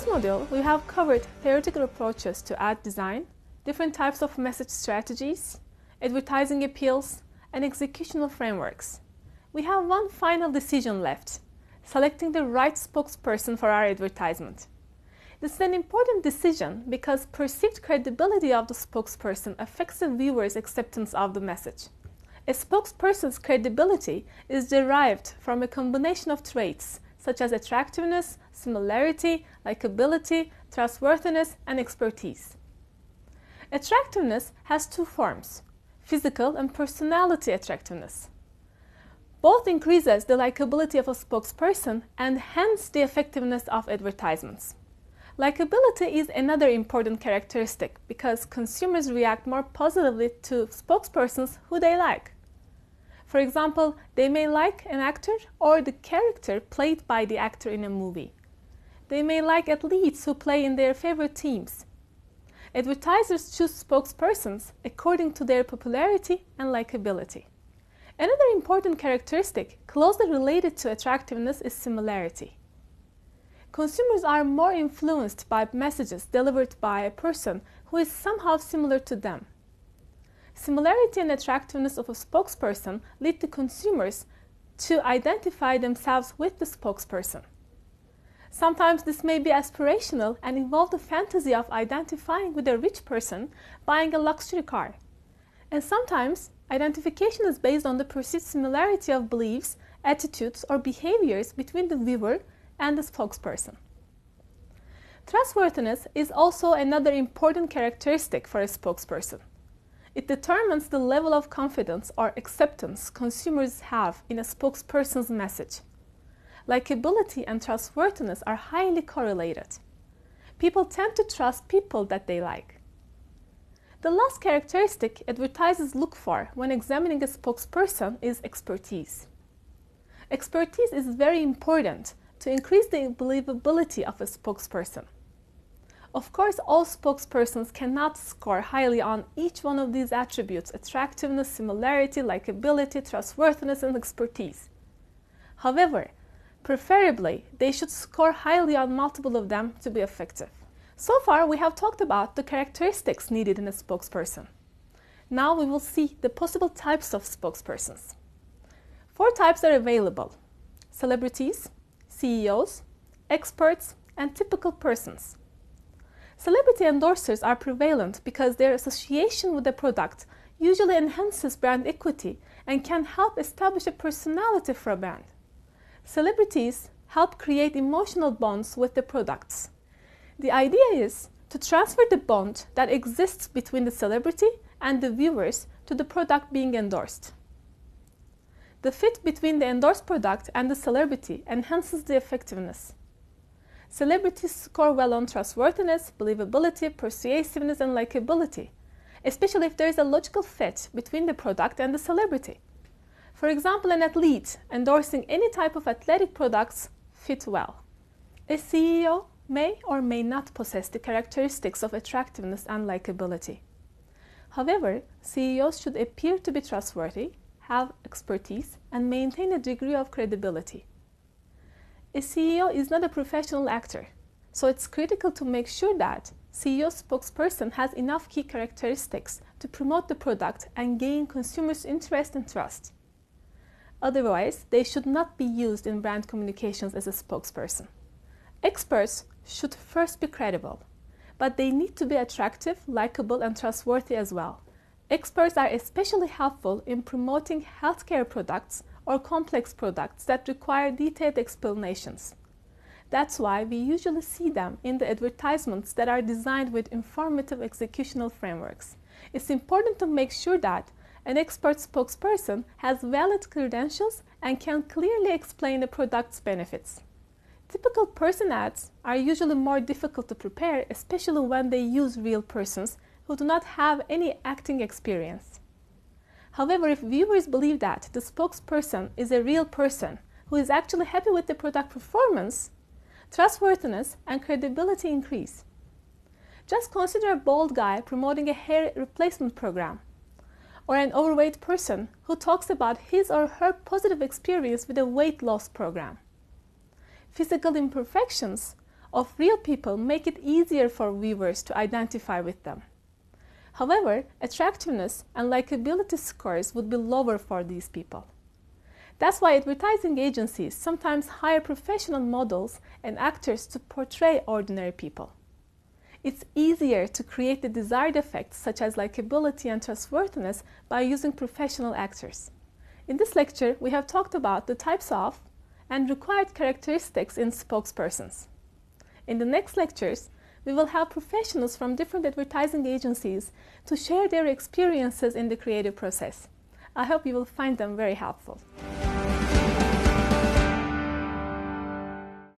module, we have covered theoretical approaches to ad design, different types of message strategies, advertising appeals, and executional frameworks. We have one final decision left: selecting the right spokesperson for our advertisement. This is an important decision because perceived credibility of the spokesperson affects the viewer's acceptance of the message. A spokesperson's credibility is derived from a combination of traits such as attractiveness, similarity, likability, trustworthiness, and expertise. Attractiveness has two forms: physical and personality attractiveness. Both increases the likability of a spokesperson and hence the effectiveness of advertisements. Likability is another important characteristic because consumers react more positively to spokespersons who they like. For example, they may like an actor or the character played by the actor in a movie. They may like athletes who play in their favorite teams. Advertisers choose spokespersons according to their popularity and likability. Another important characteristic closely related to attractiveness is similarity. Consumers are more influenced by messages delivered by a person who is somehow similar to them. Similarity and attractiveness of a spokesperson lead the consumers to identify themselves with the spokesperson. Sometimes this may be aspirational and involve the fantasy of identifying with a rich person buying a luxury car. And sometimes identification is based on the perceived similarity of beliefs, attitudes, or behaviors between the viewer and the spokesperson. Trustworthiness is also another important characteristic for a spokesperson. It determines the level of confidence or acceptance consumers have in a spokesperson's message. Likability and trustworthiness are highly correlated. People tend to trust people that they like. The last characteristic advertisers look for when examining a spokesperson is expertise. Expertise is very important to increase the believability of a spokesperson. Of course, all spokespersons cannot score highly on each one of these attributes: attractiveness, similarity, likability, trustworthiness, and expertise. However, preferably, they should score highly on multiple of them to be effective. So far, we have talked about the characteristics needed in a spokesperson. Now we will see the possible types of spokespersons. 4 types are available: celebrities, CEOs, experts, and typical persons. Celebrity endorsers are prevalent because their association with the product usually enhances brand equity and can help establish a personality for a brand. Celebrities help create emotional bonds with the products. The idea is to transfer the bond that exists between the celebrity and the viewers to the product being endorsed. The fit between the endorsed product and the celebrity enhances the effectiveness. Celebrities score well on trustworthiness, believability, persuasiveness, and likability, especially if there is a logical fit between the product and the celebrity. For example, an athlete endorsing any type of athletic products fit well. A CEO may or may not possess the characteristics of attractiveness and likability. However, CEOs should appear to be trustworthy, have expertise, and maintain a degree of credibility. A CEO is not a professional actor, so it's critical to make sure that CEO spokesperson has enough key characteristics to promote the product and gain consumers' interest and trust. Otherwise, they should not be used in brand communications as a spokesperson. Experts should first be credible, but they need to be attractive, likable, and trustworthy as well. Experts are especially helpful in promoting healthcare products or complex products that require detailed explanations. That's why we usually see them in the advertisements that are designed with informative executional frameworks. It's important to make sure that an expert spokesperson has valid credentials and can clearly explain the product's benefits. Typical person ads are usually more difficult to prepare, especially when they use real persons who do not have any acting experience. However, if viewers believe that the spokesperson is a real person who is actually happy with the product performance, trustworthiness and credibility increase. Just consider a bald guy promoting a hair replacement program, or an overweight person who talks about his or her positive experience with a weight loss program. Physical imperfections of real people make it easier for viewers to identify with them. However, attractiveness and likability scores would be lower for these people. That's why advertising agencies sometimes hire professional models and actors to portray ordinary people. It's easier to create the desired effects such as likability and trustworthiness by using professional actors. In this lecture, we have talked about the types of and required characteristics in spokespersons. In the next lectures, we will have professionals from different advertising agencies to share their experiences in the creative process. I hope you will find them very helpful.